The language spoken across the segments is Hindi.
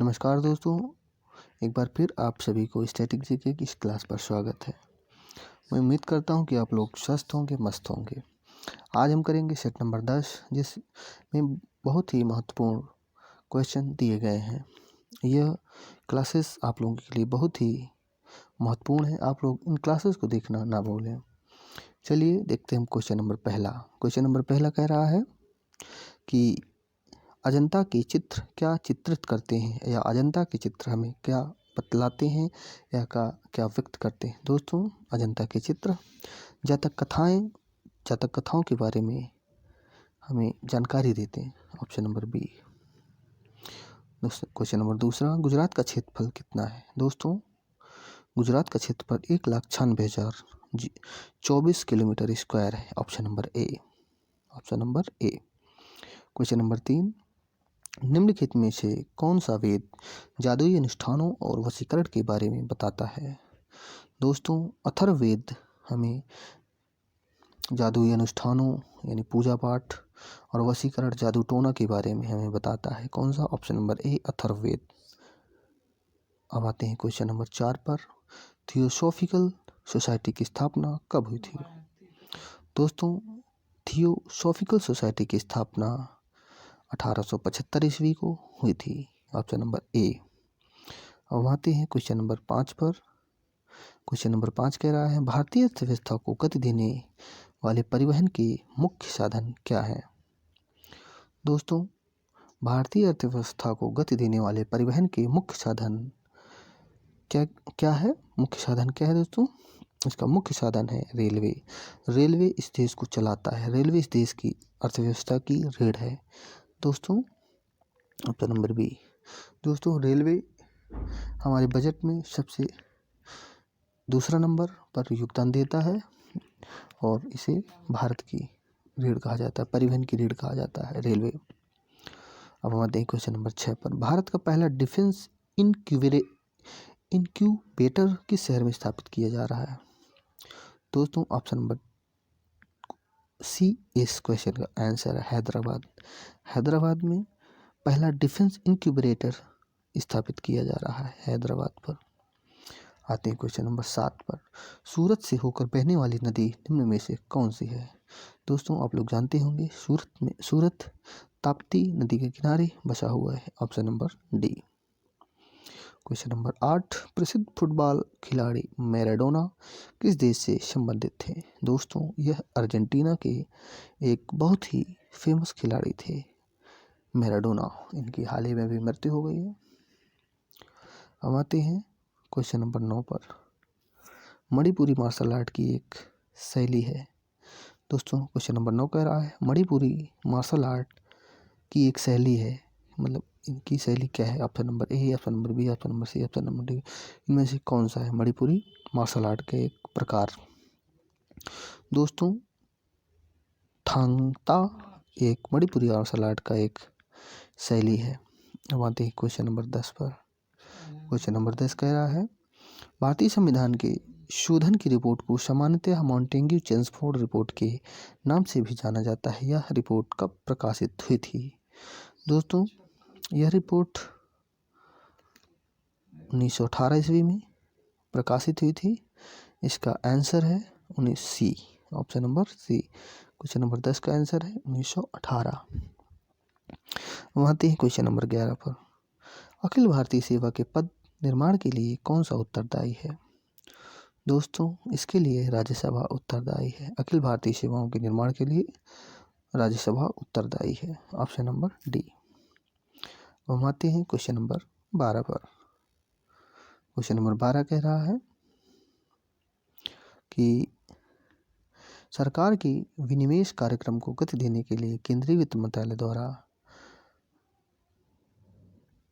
नमस्कार दोस्तों, एक बार फिर आप सभी को स्टैटिक जीके की इस क्लास पर स्वागत है। मैं उम्मीद करता हूं कि आप लोग स्वस्थ होंगे, मस्त होंगे। आज हम करेंगे सेट नंबर 10, जिसमें बहुत ही महत्वपूर्ण क्वेश्चन दिए गए हैं। यह क्लासेस आप लोगों के लिए बहुत ही महत्वपूर्ण है। आप लोग इन क्लासेस को देखना ना भूलें। चलिए देखते हैं क्वेश्चन नंबर पहला। क्वेश्चन नंबर पहला कह रहा है कि अजंता के चित्र क्या चित्रित करते हैं, या अजंता के चित्र हमें क्या बतलाते हैं या क्या व्यक्त करते हैं। दोस्तों, अजंता के चित्र जातक कथाओं के बारे में हमें जानकारी देते हैं। Option number B. Question number दूसरा, गुजरात का क्षेत्रफल कितना है। दोस्तों, गुजरात का क्षेत्रफल 1,96,024 किलोमीटर स्क्वायर है। ऑप्शन नंबर ए। क्वेश्चन नंबर 3, निम्नलिखित में से कौन सा वेद जादुई अनुष्ठानों और वशीकरण के बारे में बताता है। दोस्तों, अथर्ववेद हमें जादुई अनुष्ठानों यानी पूजा पाठ और वशीकरण जादू टोना के बारे में हमें बताता है। कौन सा? ऑप्शन नंबर ए, अथर्ववेद। अब आते हैं क्वेश्चन नंबर 4 पर। थियोसॉफिकल सोसाइटी की स्थापना कब हुई थी। दोस्तों, थियोसॉफिकल सोसाइटी की स्थापना 1875 ईस्वी को हुई थी। ऑप्शन नंबर ए। अब आते हैं क्वेश्चन नंबर 5 पर। क्वेश्चन नंबर 5 कह रहा है, भारतीय अर्थव्यवस्था को गति देने वाले परिवहन के मुख्य साधन क्या है। दोस्तों, भारतीय अर्थव्यवस्था को गति देने वाले परिवहन के मुख्य साधन क्या है। मुख्य साधन क्या है दोस्तों? इसका मुख्य साधन है रेलवे। रेलवे इस देश को चलाता है। रेलवे इस देश की अर्थव्यवस्था की रीढ़ है। दोस्तों, ऑप्शन नंबर बी। दोस्तों, रेलवे हमारे बजट में सबसे दूसरा नंबर पर योगदान देता है और इसे भारत की रीढ़ कहा जाता है, परिवहन की रीढ़ कहा जाता है रेलवे। अब हम आते हैं क्वेश्चन नंबर 6 पर। भारत का पहला डिफेंस इंक्यूबेटर किस शहर में स्थापित किया जा रहा है। दोस्तों, ऑप्शन नंबर सी इस क्वेश्चन का आंसर है हैदराबाद। हैदराबाद में पहला डिफेंस इंक्यूबेटर स्थापित किया जा रहा है हैदराबाद पर। आते हैं क्वेश्चन नंबर 7 पर। सूरत से होकर बहने वाली नदी निम्न में से कौन सी है। दोस्तों, आप लोग जानते होंगे सूरत ताप्ती नदी के किनारे बसा हुआ है। Option number D. Question number 8, प्रसिद्ध फुटबॉल खिलाड़ी मैराडोना किस देश से संबंधित थे। दोस्तों, यह अर्जेंटीना के एक बहुत ही फेमस खिलाड़ी थे मैराडोना। इनकी हाल ही में भी मृत्यु हो गई है। अब आते हैं क्वेश्चन नंबर 9 पर। मणिपुरी मार्शल आर्ट की एक शैली है। दोस्तों, क्वेश्चन नंबर 9 कह रहा है, मणिपुरी मार्शल आर्ट की एक शैली है, मतलब इनकी शैली क्या है। Option number A, option number B, option number C, option number D. इनमें से कौन सा है मणिपुरी मार्शल आर्ट के एक प्रकार। दोस्तों, थांगता एक मणिपुरी मार्शल आर्ट का एक शैली है। अब आते हैं क्वेश्चन नंबर 10 पर। क्वेश्चन नंबर 10 कह रहा है, भारतीय संविधान के शोधन की रिपोर्ट को सामान्यतः मॉन्टेग्यू चेम्सफोर्ड रिपोर्ट के नाम से भी जाना जाता है। यह रिपोर्ट कब प्रकाशित हुई थी। दोस्तों, यह रिपोर्ट 1918 ईस्वी में प्रकाशित हुई थी। इसका आंसर है 19 option number C. Question number 10 का आंसर है 1918। आते हैं क्वेश्चन नंबर 11 पर। अखिल भारतीय सेवा के पद निर्माण के लिए कौन सा उत्तरदायी है। दोस्तों, इसके लिए राज्यसभा उत्तरदायी है। अखिल भारतीय सेवाओं के निर्माण के लिए राज्यसभा उत्तरदायी है। Option number D. हम आते हैं क्वेश्चन नंबर 12 पर। क्वेश्चन नंबर 12 कह रहा है कि सरकार की विनिवेश कार्यक्रम को गति देने के लिए केंद्रीय वित्त मंत्रालय द्वारा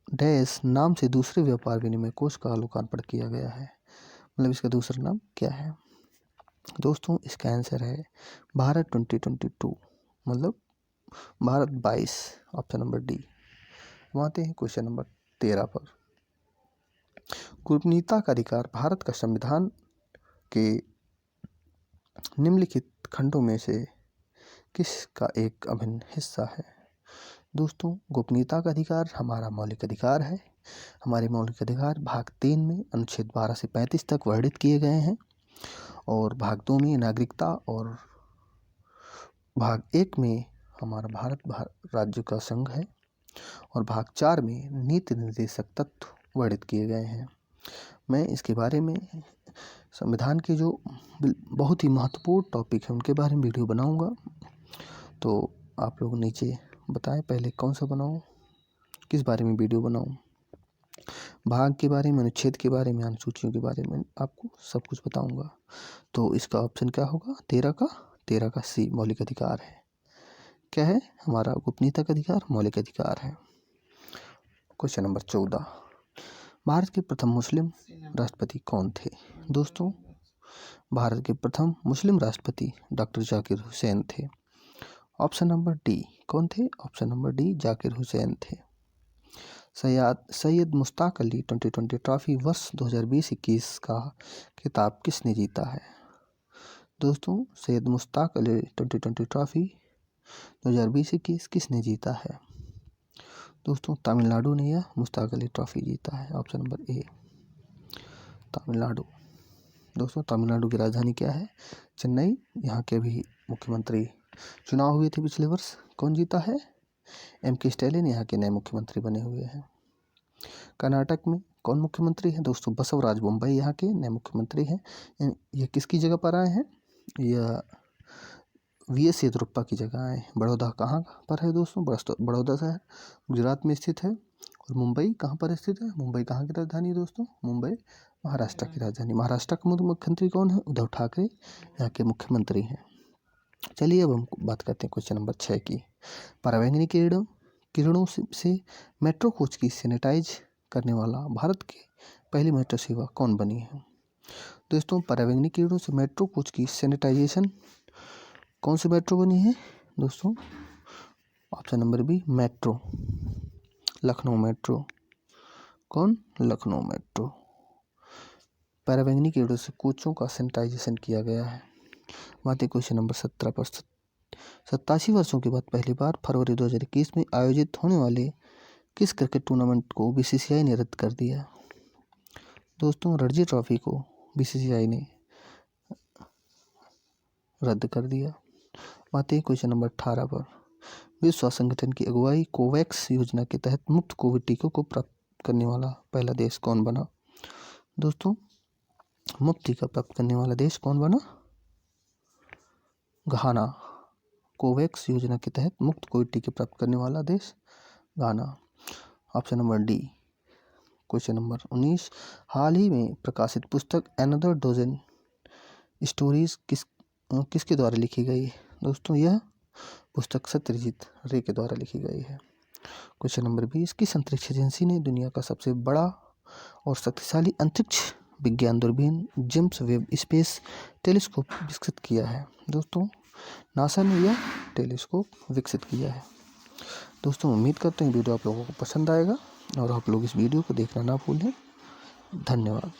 डैश नाम से दूसरे व्यापार विनिमय कोष का लोकार्पण किया गया है। मतलब इसका दूसरा नाम क्या है। दोस्तों, इसका आंसर है भारत 2022, मतलब भारत 22। Option number D. हम आते हैं क्वेश्चन नंबर 13 पर। गोपनीयता का अधिकार भारत का संविधान के निम्नलिखित खंडों में से किसका एक अभिन्न हिस्सा है। दोस्तों, गोपनीयता का अधिकार हमारा मौलिक अधिकार है। हमारे मौलिक अधिकार भाग 3 में अनुच्छेद 12 से 35 तक वर्णित किए गए हैं और भाग 2 में नागरिकता और भाग 1 में हमारा भारत राज्य का संघ है और भाग 4 में नीति निर्देशक तत्व वर्णित किए गए हैं। मैं इसके बारे में संविधान के जो बहुत ही महत्वपूर्ण टॉपिक है उनके बारे में वीडियो बनाऊंगा, तो आप लोग नीचे बताएं पहले कौन सा बनाऊं, किस बारे में वीडियो बनाऊं। भाग के बारे में, अनुच्छेद के बारे में, अनुसूचियों के बारे में आपको सब कुछ बताऊंगा। तो इसका ऑप्शन क्या होगा? 13 का सी मौलिक अधिकार है। क्या है? हमारा गोपनीयता का अधिकार मौलिक अधिकार है। क्वेश्चन नंबर 14, भारत के प्रथम मुस्लिम राष्ट्रपति कौन थे? दोस्तों, भारत के प्रथम मुस्लिम राष्ट्रपति डॉक्टर जाकिर हुसैन थे। ऑप्शन नंबर डी कौन थे? Option number D Zakir Hussain थे। सैयद मुश्ताक अली टी20 ट्रॉफी वर्ष 2020-21 का खिताब किसने जीता है? दोस्तों, सैयद मुश्ताक अली टी20 ट्रॉफी 2020-21 किसने जीता है? दोस्तों, तमिलनाडु ने यह मुश्ताक अली ट्रॉफी जीता है। ऑप्शन नंबर ए तमिलनाडु। दोस्तों, तमिलनाडु की राजधानी क्या है? चेन्नई। यहाँ के भी मुख्यमंत्री चुनाव हुए थे पिछले वर्ष। कौन जीता है? M.K. स्टैलिन यहाँ के नए मुख्यमंत्री बने हुए हैं। कर्नाटक में कौन मुख्यमंत्री है? दोस्तों, बसवराज बोम्मई यहाँ के नए मुख्यमंत्री हैं। ये किसकी जगह पर आए हैं? यह V.S. येदियुरप्पा की जगह आए हैं। बड़ौदा कहाँ पर है दोस्तों? बड़ौदा शहर गुजरात में स्थित है। और मुंबई कहाँ पर स्थित है? मुंबई कहाँ की राजधानी है दोस्तों? मुंबई महाराष्ट्र की राजधानी। महाराष्ट्र का मुख्यमंत्री कौन है? उद्धव ठाकरे यहाँ के मुख्यमंत्री हैं। चलिए अब हम बात करते हैं क्वेश्चन नंबर 6 की। पराबैंगनी किरणों से मेट्रो कोच की सैनिटाइज करने वाला भारत की पहली मेट्रो सेवा कौन बनी है? दोस्तों, पराबैंगनी किरणों से मेट्रो कोच की सैनिटाइजेशन कौन सी मेट्रो बनी है? दोस्तों, option number B metro, Lucknow metro. कौन? लखनऊ मेट्रो। पराबैंगनी किरणों से कोचों का सैनिटाइजेशन किया गया है। बात है क्वेश्चन नंबर 17 पर। 87 वर्षों के बाद पहली बार फरवरी 2021 में आयोजित होने वाले किस क्रिकेट टूर्नामेंट को BCCI ने रद्द कर दिया? दोस्तों, रणजी ट्रॉफी को BCCI ने रद्द कर दिया। बात है क्वेश्चन नंबर 18 पर। विश्व स्वास्थ्य संगठन की अगुवाई कोवैक्स योजना के तहत मुफ्त कोविड टीकों को प्राप्त करने वाला पहला देश कौन बना? दोस्तों, मुफ्त टीका प्राप्त करने वाला देश कौन बना? घाना। कोवैक्स योजना के तहत मुफ्त कोविड टीके प्राप्त करने वाला देश Ghana. Option number D. Question number 19, हाल ही में प्रकाशित पुस्तक अनदर डोजन स्टोरीज किसके द्वारा लिखी गई है? दोस्तों, यह पुस्तक सत्यजीत रे के द्वारा लिखी गई है। क्वेश्चन नंबर 20, किस अंतरिक्ष एजेंसी ने दुनिया का सबसे बड़ा और शक्तिशाली अंतरिक्ष विज्ञान दूरबीन जेम्स वेब स्पेस टेलीस्कोप विकसित किया है? दोस्तों, नासा ने यह टेलीस्कोप विकसित किया है। दोस्तों, उम्मीद करते हैं वीडियो आप लोगों को पसंद आएगा और आप लोग इस वीडियो को देखना ना भूलें। धन्यवाद।